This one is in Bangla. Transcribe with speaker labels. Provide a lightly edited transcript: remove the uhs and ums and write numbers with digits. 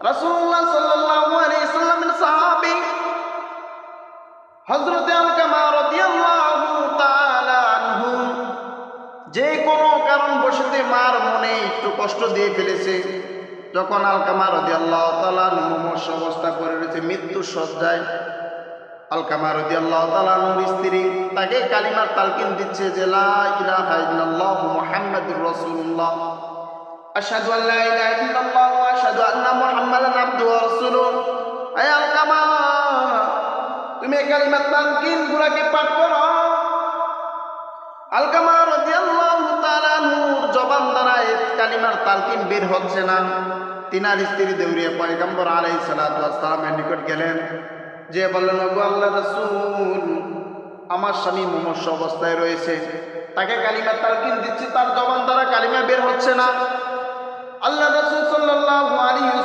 Speaker 1: রাসূলুল্লাহ সাল্লাল্লাহু আলাইহি সাল্লামের সাহাবী হযরত আলকামা রাদিয়াল্লাহু তাআলা আনহু যে কোনো কারণবশতে মার মনে একটু কষ্ট দিয়ে ফেলেছে। যখন আলকামা রাদিয়াল্লাহু তাআলা মুমূর্ষ অবস্থা করে রয়েছে, মৃত্যু সজ্জায়, আলকামা রাদিয়াল্লাহু তাআলা নূর স্ত্রী তাকে কালিমার তালকিন দিচ্ছে যে লা ইলাহা ইল্লাল্লাহু মুহাম্মাদুর রাসূলুল্লাহ, আশহাদু আল্লা ইলাহা ইল্লাল্লাহ ওয়া আশহাদু আন্না মুহাম্মাদান আবদুহু ওয়া রাসূলুহু। আয় আলকামা, তুমি এই কালিমার তালকিন গুলাকে পাঠ করো। আলকামা রাদিয়াল্লাহু তাআলা নূর জবান দ্বারা এই কালিমার তালকিন বের হচ্ছে না। তিনার স্ত্রী দৌড়িয়ে পয়গম্বর আলাইহিস সালাতু ওয়াস সালামের নিকট গেলেন, যে বললেন, ওগো আল্লাহর রাসূল, আমার স্বামী মুমূর্ষ অবস্থায় রয়েছে, তাকে কালিমার তালকিন দিচ্ছি, তার জবান দ্বারা কালিমা বের হচ্ছে না। আল্লাহর রাসূল সাল্লাল্লাহু আলাইহি